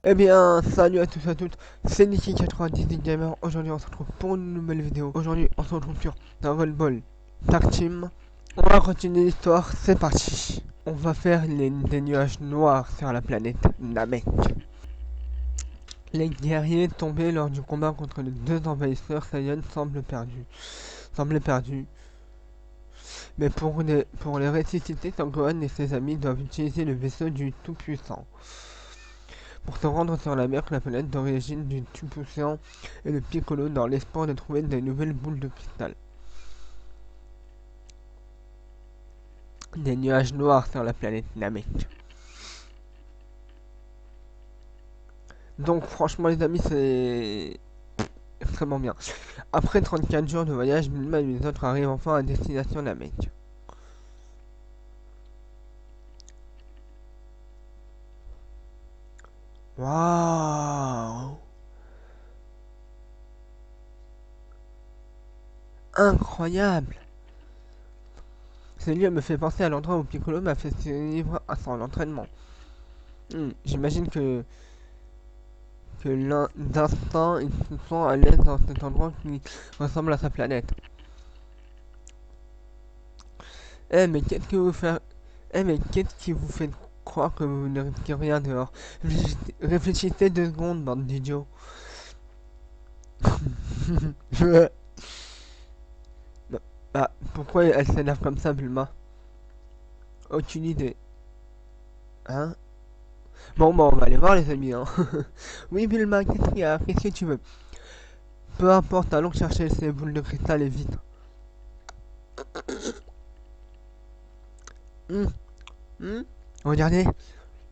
Eh bien, salut à tous et à toutes, c'est Niki98 Gamer. Aujourd'hui, on se retrouve pour une nouvelle vidéo. Aujourd'hui, on se retrouve sur Dragon Ball Tag Team. On va continuer l'histoire, c'est parti. On va faire des nuages noirs sur la planète Namek. Les guerriers tombés lors du combat contre les deux envahisseurs Saiyans semblaient perdus. Mais pour les ressusciter, Sangohan et ses amis doivent utiliser le vaisseau du Tout-Puissant. Pour se rendre sur la mer, la planète d'origine du Tout-Puissant et le Piccolo dans l'espoir de trouver de nouvelles boules de cristal. Des nuages noirs sur la planète Namek. Donc franchement les amis, c'est extrêmement bien. Après 34 jours de voyage, Bulma et les autres arrivent enfin à destination Namek. Waouh, incroyable. Ce lieu me fait penser à l'endroit où Piccolo m'a fait suivre à son entraînement. J'imagine que d'instinct, ils se sent à l'aise dans cet endroit qui ressemble à sa planète. Eh mais qu'est-ce que vous faites? Eh mais qu'est-ce qui vous fait croire que vous ne risquez rien dehors? Réfléchissez 2 secondes, bande d'idiots. Ah, pourquoi elle s'énerve comme ça, Bulma? Aucune idée. Hein? Bon, on va aller voir les amis, hein. Oui, Bulma, qu'est-ce qu'il y a? Qu'est-ce que tu veux? Peu importe, allons chercher ces boules de cristal et vite. Hum, Regardez,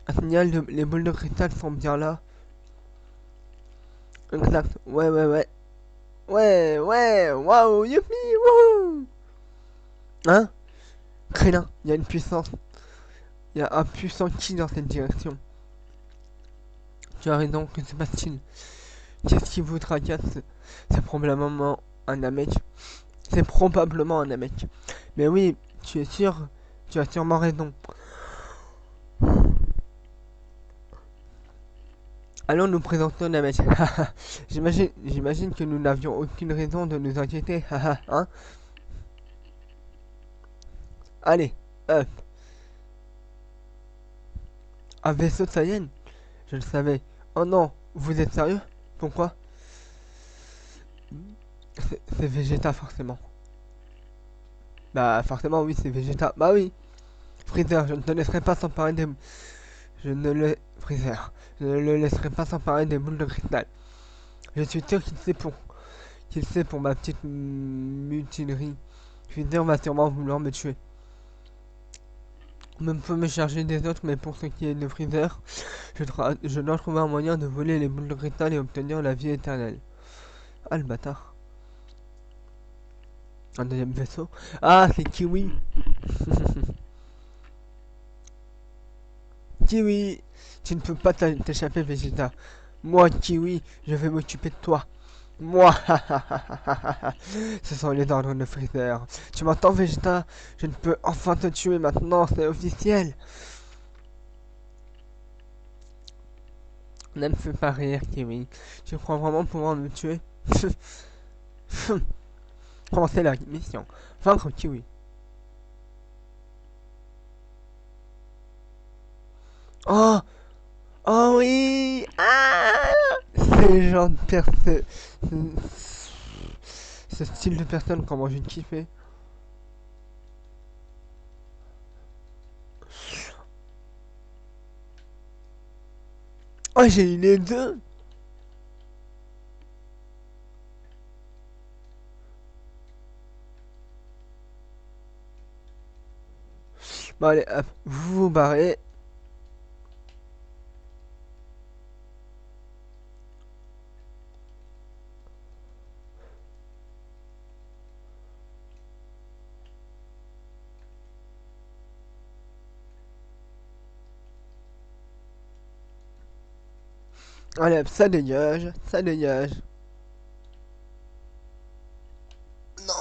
un signal de... Les boules de cristal sont bien là. Exact, ouais. Ouais, waouh, youpi, wouhou. Hein? Krillin, il y a une puissance. Il y a un puissant ki dans cette direction. Tu as raison, que se passe-t-il? Qu'est-ce qui vous tracasse? C'est probablement un Namek. C'est probablement un Namek. Mais oui, tu es sûr? Tu as sûrement raison. Allons nous présenter au Namek. J'imagine que nous n'avions aucune raison de nous inquiéter. Hein? Allez, hop. Un vaisseau de Saiyan? Je le savais. Oh non, vous êtes sérieux? Pourquoi? C'est Vegeta forcément. Bah forcément oui, c'est Vegeta. Bah oui. Freezer, je ne te laisserai pas s'emparer des... Je ne le... Freezer. Je ne le laisserai pas s'emparer des boules de cristal. Je suis sûr qu'il sait pour ma petite mutinerie. Freezer va sûrement vouloir me tuer. On peut me charger des autres, mais pour ce qui est de Freezer, je dois trouver un moyen de voler les boules de cristal et obtenir la vie éternelle. Ah le bâtard. Un deuxième vaisseau. Ah, c'est Kiwi. Kiwi, tu ne peux pas t'échapper, Vegeta. Moi, Kiwi, je vais m'occuper de toi. Moi, ce sont les ordres de Freezer. Tu m'entends, Vegeta? Je ne peux enfin te tuer maintenant, c'est officiel. Ne me fais pas rire, Kiwi. Tu crois vraiment pouvoir me tuer? Commencez la mission. Vaincre Kiwi. Oh, oh oui! Ah! C'est le genre de personne. Ce style de personne, comment j'ai kiffé. Oh, j'ai eu les deux! Bon, allez, hop, vous vous barrez. Allez, hop, ça dégage, ça dégage. Non!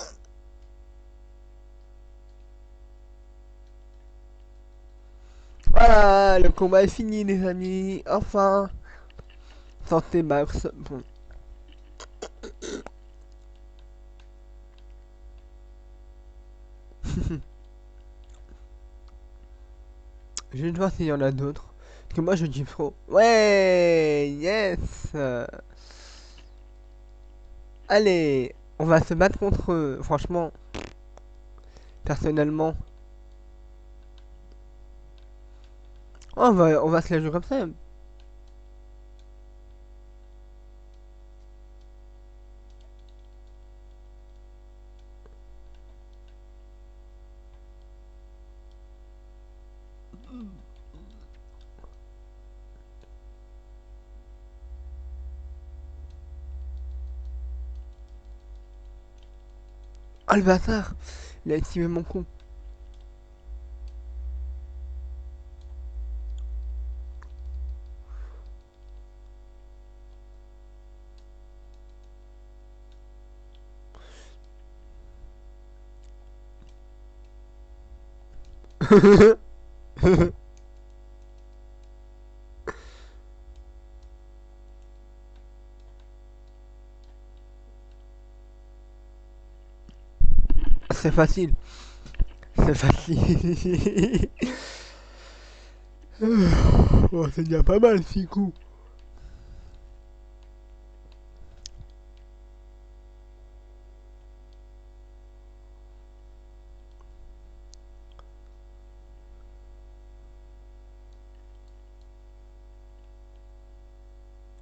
Voilà, le combat est fini, les amis. Enfin! Santé max. Bon. Je vais voir s'il y en a d'autres. Parce que moi je dis trop. Ouais, yes. Allez, on va se battre contre eux. Franchement, personnellement, on va se la jouer comme ça. Oh le bâtard, il a activé mon con. C'est facile, c'est facile. Oh, c'est déjà pas mal, 6 coups.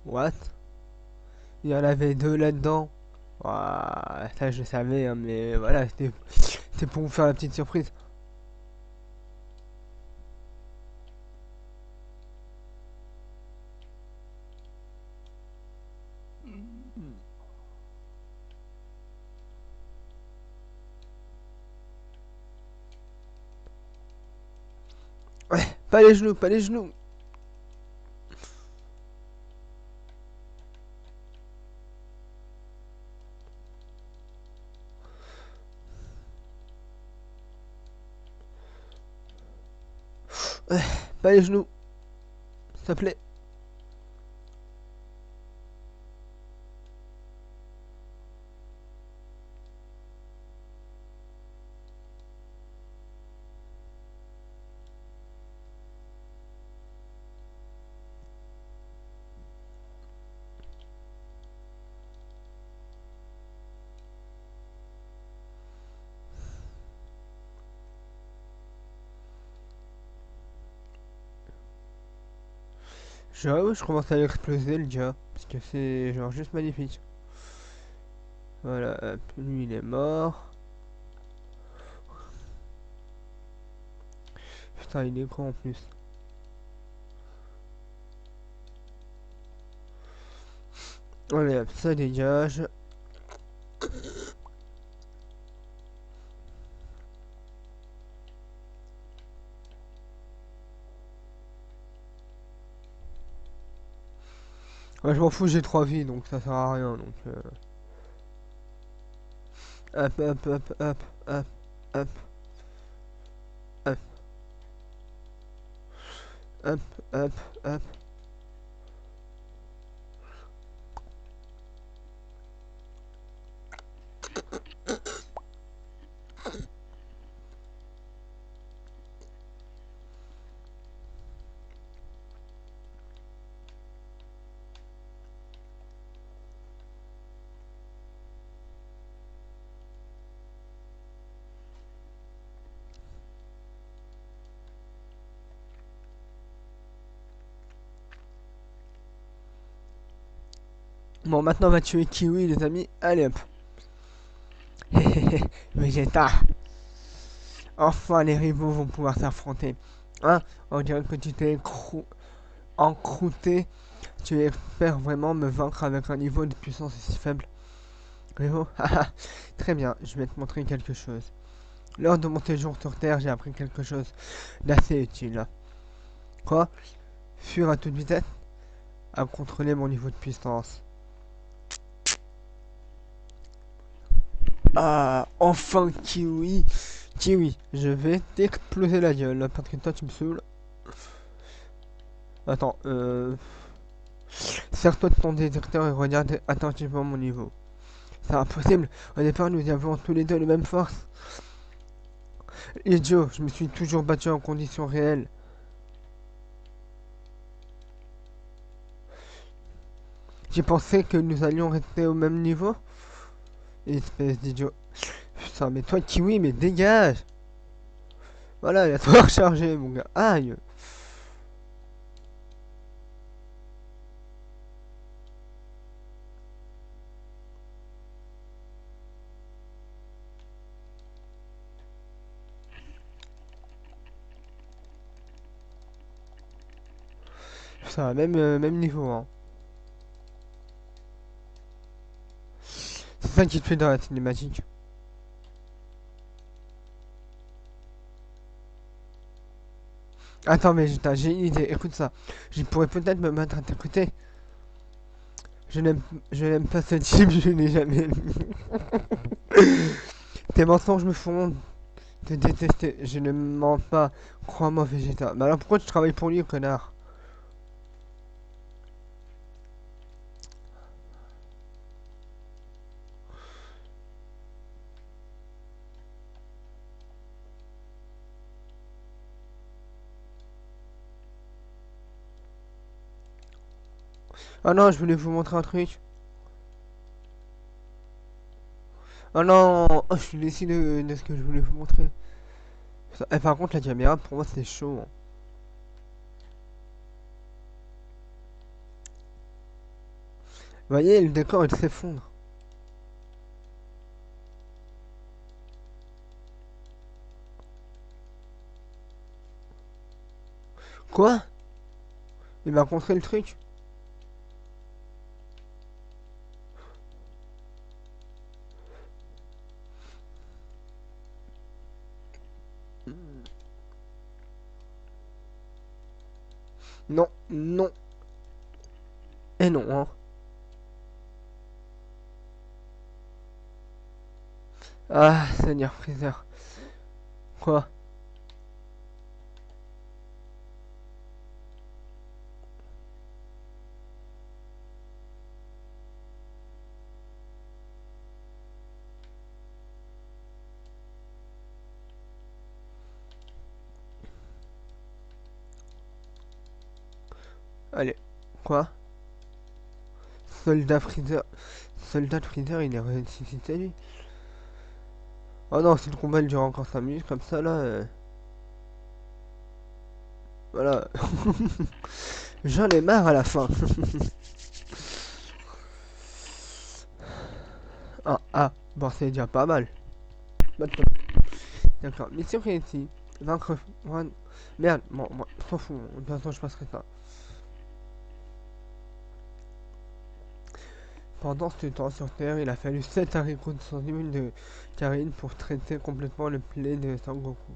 What? Il y en avait deux là-dedans. Ouah, ça je savais, hein, mais voilà, c'était pour vous faire la petite surprise. Ouais, pas les genoux, pas les genoux. Ouais, pas les genoux, s'il te plaît. Je commence à l'exploser le dia. Parce que c'est genre juste magnifique. Voilà, hop, lui il est mort. Putain, il est grand en plus. Allez, hop, ça dégage. Ouais, je m'en fous, j'ai 3 vies, donc ça sert à rien. Donc, hop, hop, hop, hop, hop, hop, hop, hop, hop, hop. Bon, maintenant on va tuer Kiwi, les amis. Allez hop. Vegeta. Enfin, les rivaux vont pouvoir s'affronter. Hein? On dirait que tu t'es encrouté. Tu espères vraiment me vaincre avec un niveau de puissance si faible. Rivaux? Très bien, je vais te montrer quelque chose. Lors de mon séjour sur Terre, j'ai appris quelque chose d'assez utile. Quoi? Fuir à toute vitesse? À contrôler mon niveau de puissance. Ah, enfin Kiwi. Kiwi, je vais t'exploser la gueule parce que toi tu me saoules. Attends, Sers-toi de ton détecteur et regarde attentivement mon niveau. C'est impossible. Au départ, nous avions tous les deux les mêmes forces. Idiot, je me suis toujours battu en conditions réelles. J'ai pensé que nous allions rester au même niveau. Espèce d'idiot. Putain, mais toi, Kiwi, mais dégage. Voilà, il a tout rechargé, mon gars. Aïe. Putain, même niveau, hein. C'est ça qui te fait dans la cinématique. Attends, mais j'ai une idée, écoute ça. Je pourrais peut-être me mettre à t'écouter. Je n'aime, je n'aime pas ce type, je n'ai jamais vu. Tes mensonges me font te détester. Je ne mens pas. Crois-moi, Vegeta. Mais alors pourquoi tu travailles pour lui, connard? Ah non, je voulais vous montrer un truc. Ah non, oh, je suis déçu de ce que je voulais vous montrer. Eh, par contre, la caméra, pour moi, c'est chaud, hein. Vous voyez, le décor, il s'effondre. Quoi? Il m'a montré le truc? Non, non, et non, hein. Ah, Seigneur Freezer. Quoi? Allez, quoi? Soldat Freezer. Soldat Freezer, il est ressuscité, lui. Oh non, si le combat il dure encore 5 minutes comme ça, là. Voilà. J'en ai marre à la fin. Ah, ah, bon, c'est déjà pas mal. Maintenant, d'accord. Mission réussie. Vaincre. Merde, bon, moi, je s'en fous. De toute façon, je passerai ça. Pendant ce temps sur Terre, il a fallu 7 haricots de centimes de Karine pour traiter complètement le plaie de Sangoku.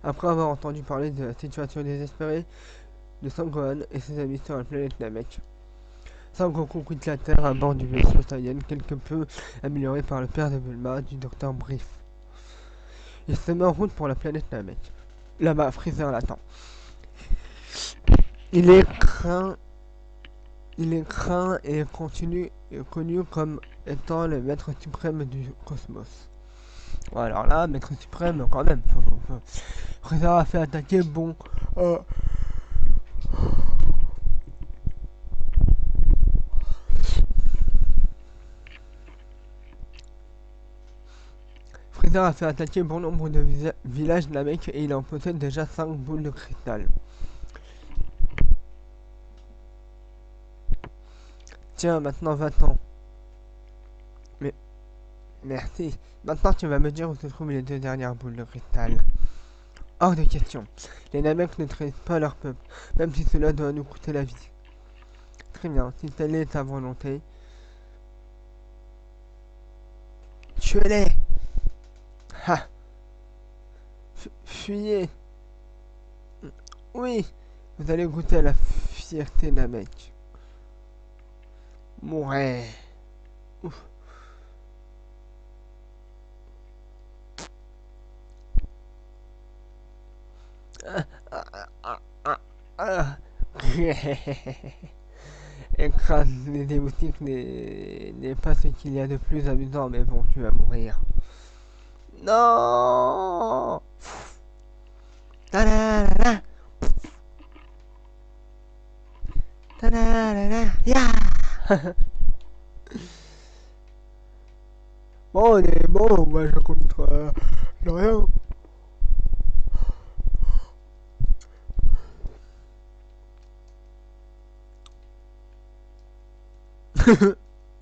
Après avoir entendu parler de la situation désespérée de Sangohan et ses amis sur la planète Namek, Sangoku quitte la Terre à bord du vaisseau Saiyan quelque peu amélioré par le père de Bulma, du docteur Brief. Il se met en route pour la planète Namek. Là-bas, Freezer l'attend. Il est craint, il est craint et connu comme étant le maître suprême du cosmos. Bon, alors là, maître suprême, quand même. Freezer a fait attaquer, bon. Freezer a fait attaquer bon nombre de villages de la Mecque et il en possède déjà 5 boules de cristal. Tiens, maintenant va-t'en. Mais merci. Maintenant tu vas me dire où se trouvent les 2 dernières boules de cristal. Hors de question. Les Namecs ne trahissent pas leur peuple, même si cela doit nous coûter la vie. Très bien, si telle est ta volonté, tuez-les. Ha. Fuyez. Oui, vous allez goûter à la fierté Namek. Mourez. Ouf. Ah, ah, ah, ah, ah. Écrase les démotiques n'est pas ce qu'il y a de plus amusant, mais bon, tu vas mourir. Non. Ta-da-da-da. Ta-da-da-da. Ya. Bon, on est bon, moi je compte rien.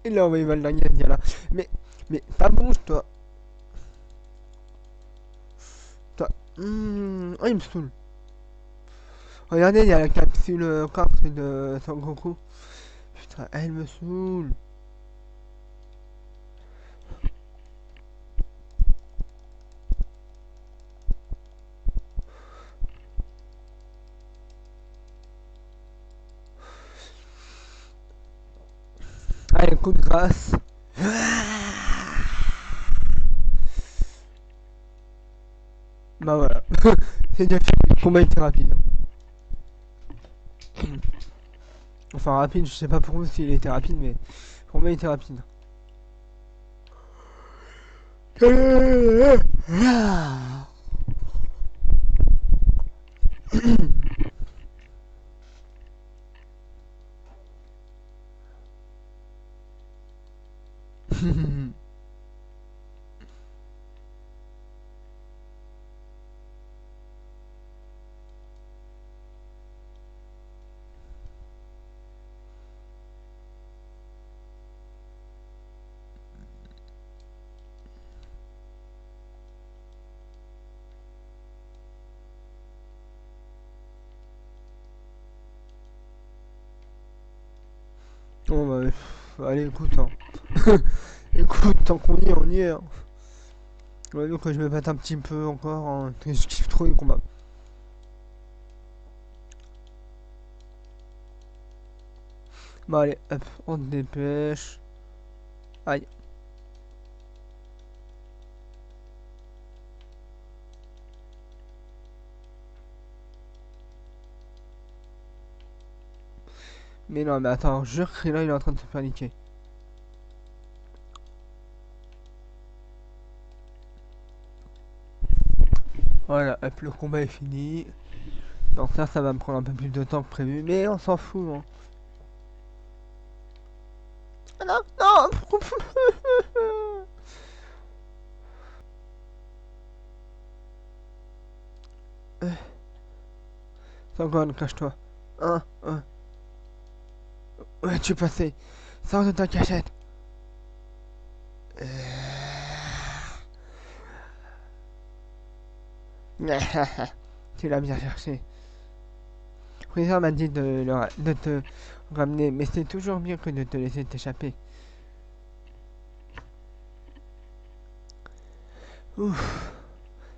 Il a envoyé Valdagnat, là. Mais, pas bon, toi. Toi. Oh, il me saoule. Regardez, il y a la capsule carte de Son Goku. Putain, elle me saoule. Allez, coup de grâce. Bah voilà. C'est déjà fini. Le combat était rapide. Enfin, rapide, je sais pas pour vous s'il était rapide, mais le combat était rapide. Bon bah, allez, écoute, hein. Écoute, tant qu'on y est, on y est. Hein. Ouais, donc je me batte un petit peu encore. Hein. Je kiffe trop les combats. Bah allez, hop, on se dépêche. Aïe. Mais non, mais attends, je jure que là, il est en train de se faire niquer. Voilà, hop, le combat est fini. Donc ça va me prendre un peu plus de temps que prévu, mais on s'en fout. Hein. Ah non, non. Sangohan, cache-toi. Ouais, tu es passé. Sors de ta cachette. Tu l'as bien cherché. Freezer m'a dit de te ramener, mais c'est toujours mieux que de te laisser t'échapper. Ouf,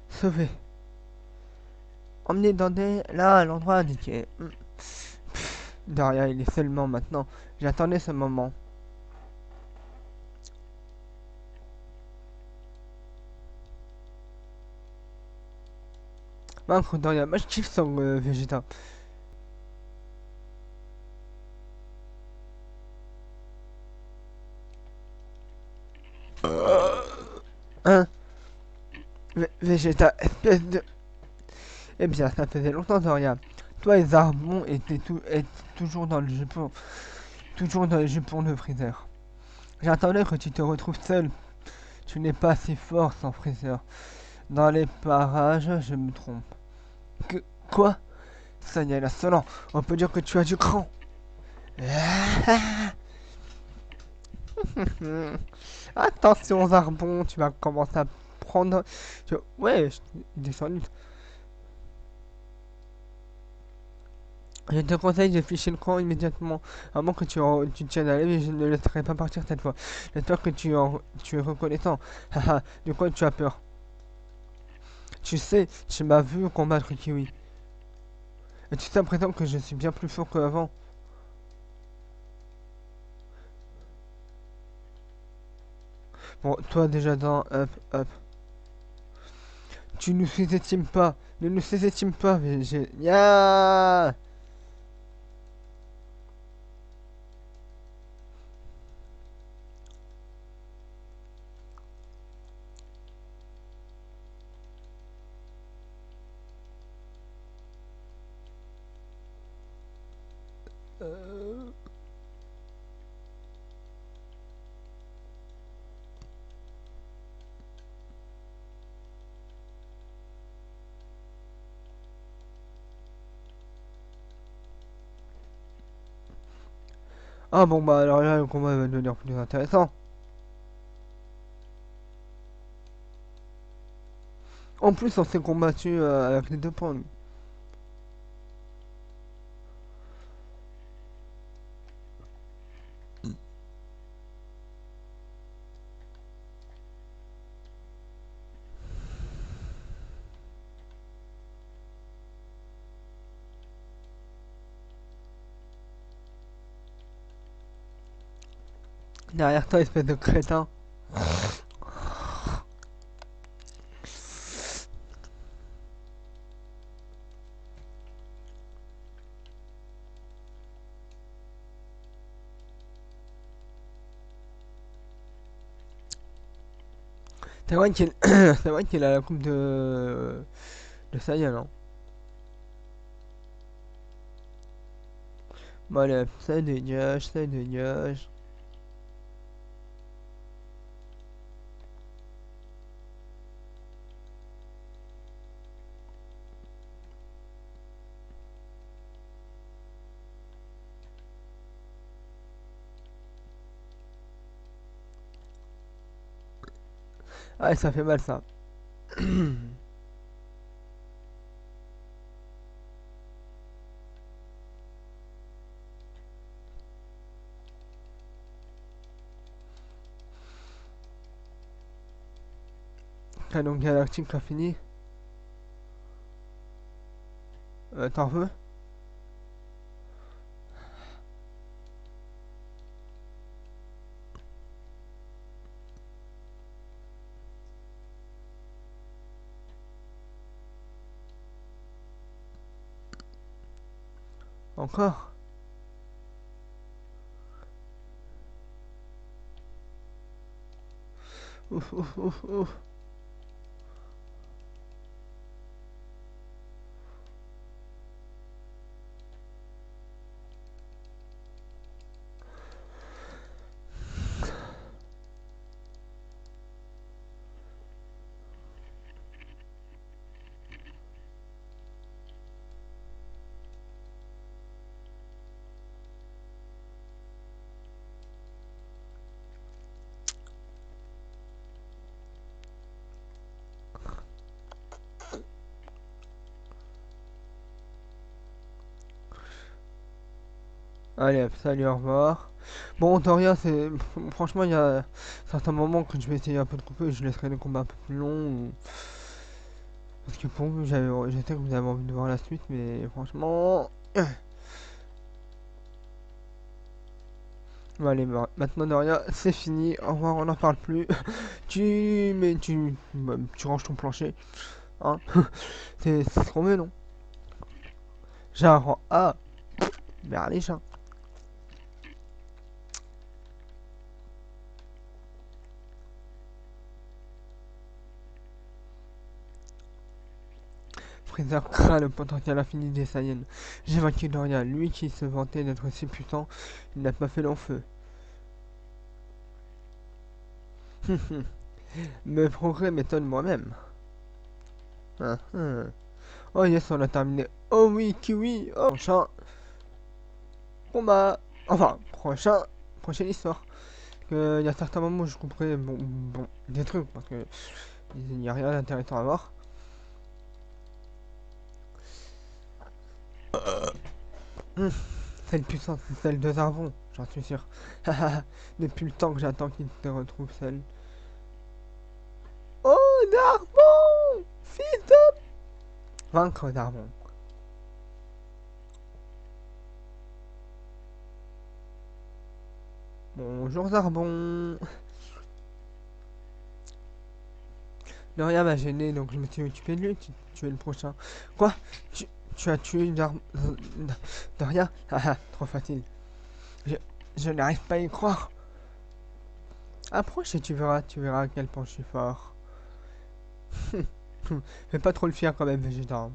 sauvé. Emmené dans là, à l'endroit indiqué. Daria, il est seulement maintenant. J'attendais ce moment. Vaincre Daria, moi je kiffe son Vegeta. Hein, Vegeta, espèce de... Eh bien, ça faisait longtemps, Daria. Toi et Zarbon étaient toujours dans le jupon. Toujours dans les jupons de Freezer. J'attendais que tu te retrouves seul. Tu n'es pas si fort sans Freezer. Dans les parages, je me trompe. Que... Quoi? Ça y est, insolent. On peut dire que tu as du cran. Attention, Zarbon, tu vas commencer à prendre... Ouais, descendu. Je te conseille de ficher le camp immédiatement, à moins que tu tiennes à l'aise, je ne le laisserai pas partir cette fois. J'espère que tu es reconnaissant. Haha, de quoi tu as peur? Tu sais, tu m'as vu combattre Kiwi. Et tu sais à présent que je suis bien plus fort qu'avant. Bon, toi déjà dans... Hop, hop. Tu nous sous-estimes pas. Ne nous sous-estime pas, mais j'ai... Ya. Euh, Ah bon bah alors là le combat va devenir plus intéressant. En plus on s'est combattu avec les deux points. Derrière toi espèce de crétin. C'est vrai qu'il c'est vrai qu'il a la coupe de Saiyan, hein. Bon allez, ça dégage, ça dégage. Ah ça fait mal ça. Canon galactique a fini. T'en veux? Encore? Ouf ouf ouf ouf. Allez, hop, salut, au revoir. Bon, Doria, c'est. Franchement, il y a certains moments que je vais essayer un peu de couper, je laisserai les combats un peu plus longs. Parce que pour vous, je sais que vous avez envie de voir la suite, mais franchement. Bon, allez, maintenant, Doria, c'est fini. Au revoir, on n'en parle plus. Tu ranges ton plancher, hein. C'est trop bien, non? J'ai un rang A. Mais allez, chat. Freezer craint le potentiel infini des Saiyans. J'ai vaincu Doria, lui qui se vantait d'être si puissant, il n'a pas fait long feu. Mes progrès m'étonnent moi-même. Ah, ah. Oh yes, on a terminé. Oh oui, Kiwi. Oh, prochain combat. Enfin, prochaine histoire. Il y a certains moments où je couperai des trucs parce que il n'y a rien d'intéressant à voir. Hum, Celle puissante, c'est celle de Zarbon, j'en suis sûr. Depuis le temps que j'attends qu'il se retrouve celle. Oh, Zarbon, fils de... Vaincre Zarbon. Bonjour Zarbon. Doria m'a gêné, donc je me suis occupé de lui. Tu es le prochain. Quoi? Tu as tué Doria? Ah ah, trop facile. Je, je n'arrive pas à y croire. Approche et tu verras à quel point je suis fort. Fais pas trop le fier quand même, Vegeta.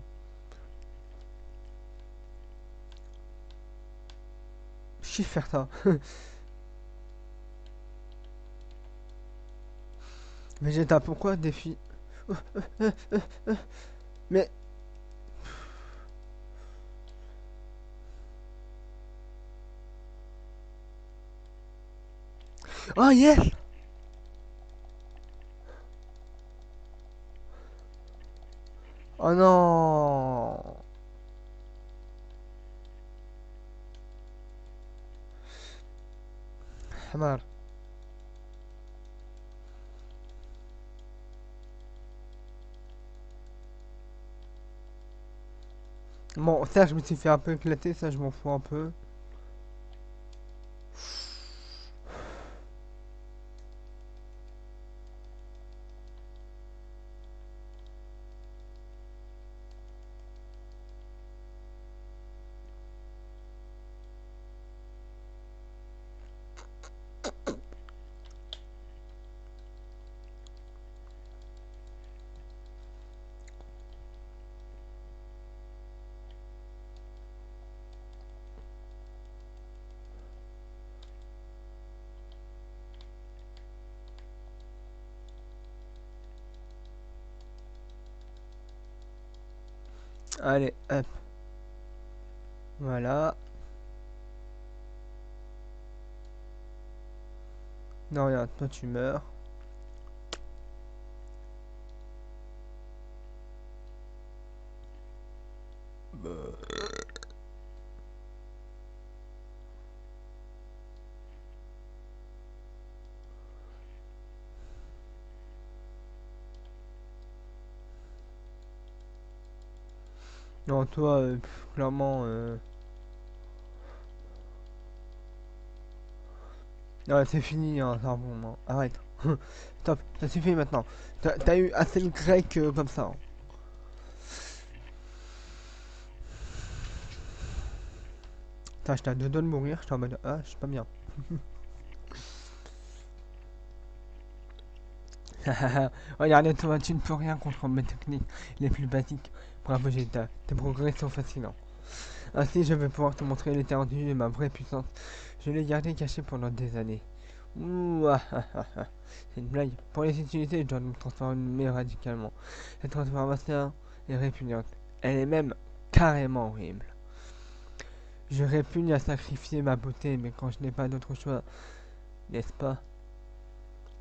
kiffe faire ça. Vegeta, pourquoi défi? Mais... Oh yes! Oh non! Hamar. Bon, ça, je me suis fait un peu éclater, ça, je m'en fous un peu. Allez, hop. Voilà. Non, regarde, toi, tu meurs. Non, toi, clairement... Ouais, c'est fini, hein, ça, bon, non. Arrête. Stop, ça suffit maintenant. T'as eu assez de grec comme ça, hein. Putain, j'étais à deux doigts de mourir, j'étais en mode... Ah, je suis pas bien. Regardez, toi, tu ne peux rien contre mes techniques les plus basiques. Bravo, Vegeta, tes progrès sont fascinants. Ainsi, je vais pouvoir te montrer l'étendue de ma vraie puissance. Je l'ai gardée cachée pendant des années. Ouh, ah, ah, ah, ah. C'est une blague. Pour les utiliser, je dois me transformer radicalement. Cette transformation est répugnante. Elle est même carrément horrible. Je répugne à sacrifier ma beauté, mais quand je n'ai pas d'autre choix, n'est-ce pas?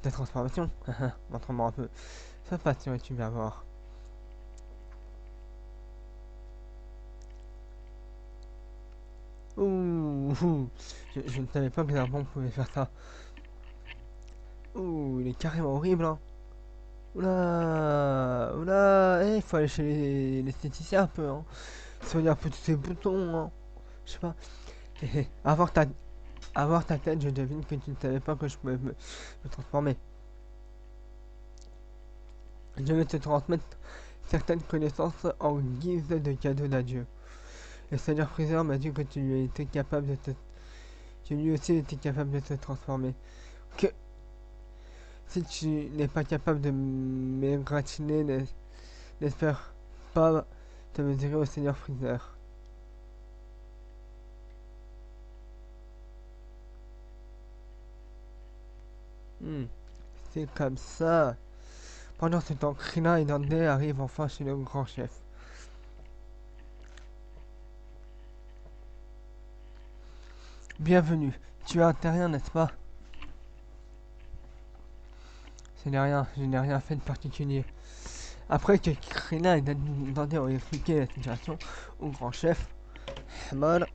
La transformation. Montre-moi un peu. Sois patient et tu vas voir. Ouh, ouh. Je ne savais pas que les arbres pouvaient faire ça. Ouh, il est carrément horrible, hein. Oula, oula, il faut aller chez l'esthéticien un peu, hein. Soigner un peu tous ces boutons, hein. Je sais pas. Avoir ta tête, je devine que tu ne savais pas que je pouvais me transformer. Je vais te transmettre certaines connaissances en guise de cadeau d'adieu. Le Seigneur Freezer m'a dit que tu lui étais capable de te... que lui aussi était capable de se transformer. Que si tu n'es pas capable de m'égratiner, n'espère pas te mesurer au Seigneur Freezer. Hmm, c'est comme ça. Pendant ce temps, Krillin et Dante arrivent enfin chez le grand chef. Bienvenue. Tu as un terrien, n'est-ce pas? Ce n'est rien, je n'ai rien fait de particulier. Après que Krillin et Dante ont expliqué la situation au grand chef, Hamon,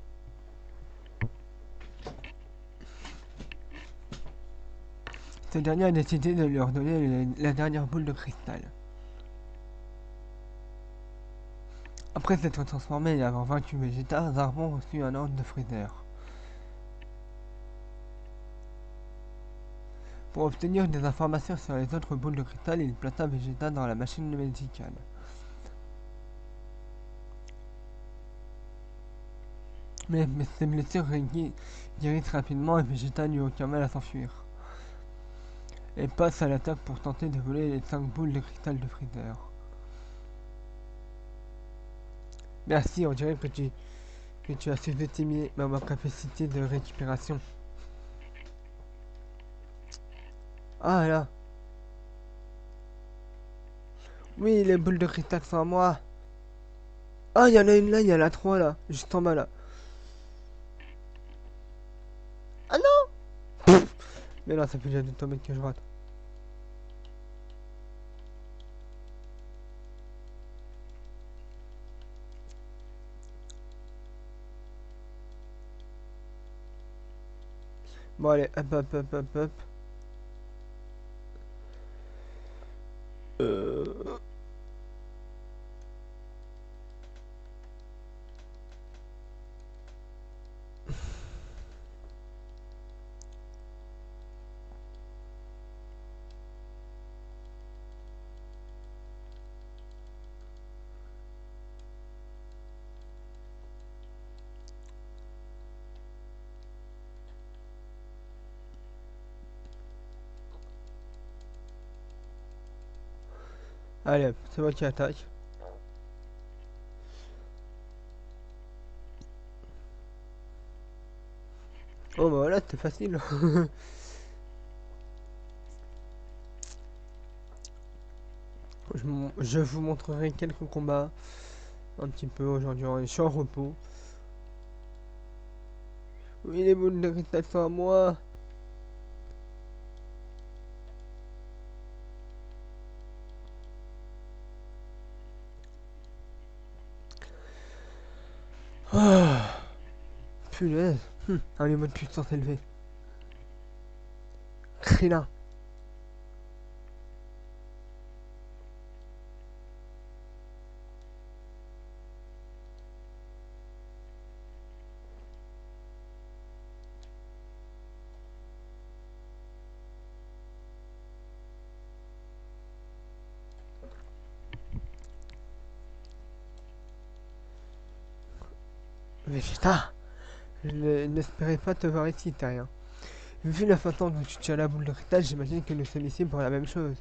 ce dernier a décidé de leur donner la dernière boule de cristal. Après s'être transformé et avoir vaincu Vegeta, Zarbon reçut un ordre de Freezer. Pour obtenir des informations sur les autres boules de cristal, il plaça Vegeta dans la machine médicale. Mais ses blessures guérissent rapidement et Vegeta n'eut aucun mal à s'enfuir. Et passe à l'attaque pour tenter de voler les 5 boules de cristal de Freezer. Merci, on dirait que que tu as sous-estimé ma capacité de récupération. Ah là. Oui, les boules de cristal sont à moi. Ah, il y en a une là, il y en a trois là, juste en bas là. Ah non. Mais là, ça fait déjà 2 tombées que je rate. Bon, allez, hop, hop, hop, hop, hop. Euh... Allez, hop, c'est moi qui attaque. Oh, bah voilà, c'était facile. Je vous montrerai quelques combats un petit peu aujourd'hui. Je suis en repos. Oui, les boules de cristal sont à moi. Ah, punaise. Un niveau de puissance élevé. Krillin. Vegeta. N'espérais pas te voir ici, Terrien. Vu la façon dont tu tiens la boule de cristal, j'imagine que nous sommes ici pour la même chose.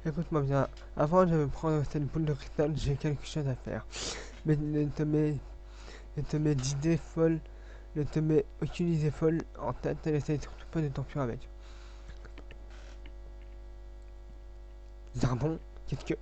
Écoute-moi bien, avant de prendre cette boule de cristal, j'ai quelque chose à faire. Mais ne te mets d'idées folles, ne te mets aucune idée folle en tête, et n'essaye surtout pas de t'enfuir avec. Zarbon, qu'est-ce que...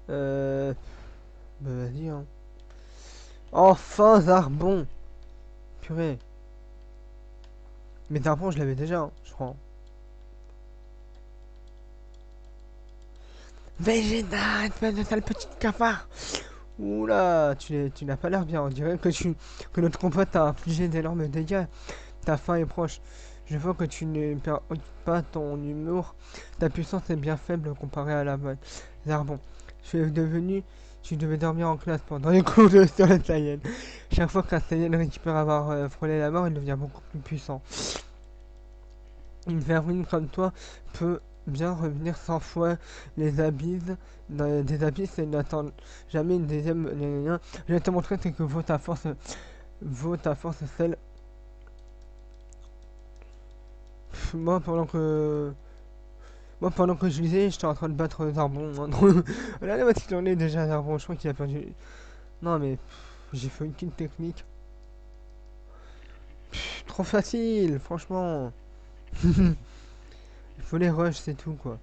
euh... Bah vas-y, hein. Enfin, Zarbon. Purée. Mais Zarbon, je l'avais déjà, hein, je crois. Vegeta, espèce de sale petit cafard. Oula, tu n'as pas l'air bien. On dirait que notre combat t'a infligé d'énormes dégâts. Ta fin est proche. Je vois que tu ne perds pas ton humour. Ta puissance est bien faible comparée à la bonne. Zarbon, tu devais dormir en classe pendant les cours de sur le Saiyan. Chaque fois qu'un Saiyan récupère avoir frôlé la mort, il devient beaucoup plus puissant. Une vermine comme toi peut bien revenir 100 fois les abysses, des abysses et n'attend jamais une deuxième. Je vais te montrer ce que vaut ta force celle. Moi pendant que je lisais, j'étais en train de battre Zarbon. Hein. Regardez moi si j'en ai déjà Zarbon, je crois qu'il a perdu. Non mais j'ai fait une petite technique. Trop facile, franchement. Il faut les rush, c'est tout quoi.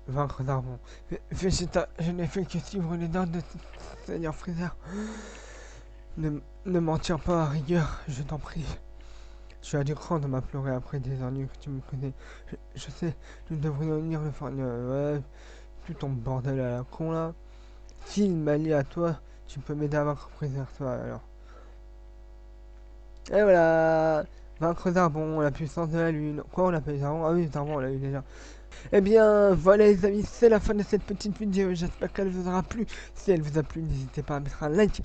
Vaincre Zarbon. Vegeta, je n'ai fait que suivre les ordres de Seigneur Freezer. Ne m'en tire pas à rigueur, je t'en prie. Tu as du cran de m'implorer après des années que tu me connais. Je sais, nous devrions venir le faire. Ouais, tout ton bordel à la con là. s'il m'allie à toi, tu peux m'aider à vaincre Préserve-toi alors. Et voilà, vaincre Zarbon, la puissance de la lune. Quoi, on l'appelle Zarbon? Ah oui, Zarbon, on l'a eu déjà. Eh bien, voilà les amis, c'est la fin de cette petite vidéo. J'espère qu'elle vous aura plu. Si elle vous a plu, n'hésitez pas à mettre un like,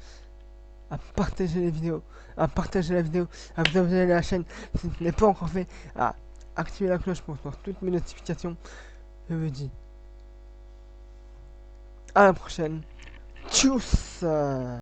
à partager les vidéos, à partager la vidéo, à vous abonner à la chaîne si ce n'est pas encore fait, à activer la cloche pour voir toutes mes notifications. Je vous dis à la prochaine. Tchuss!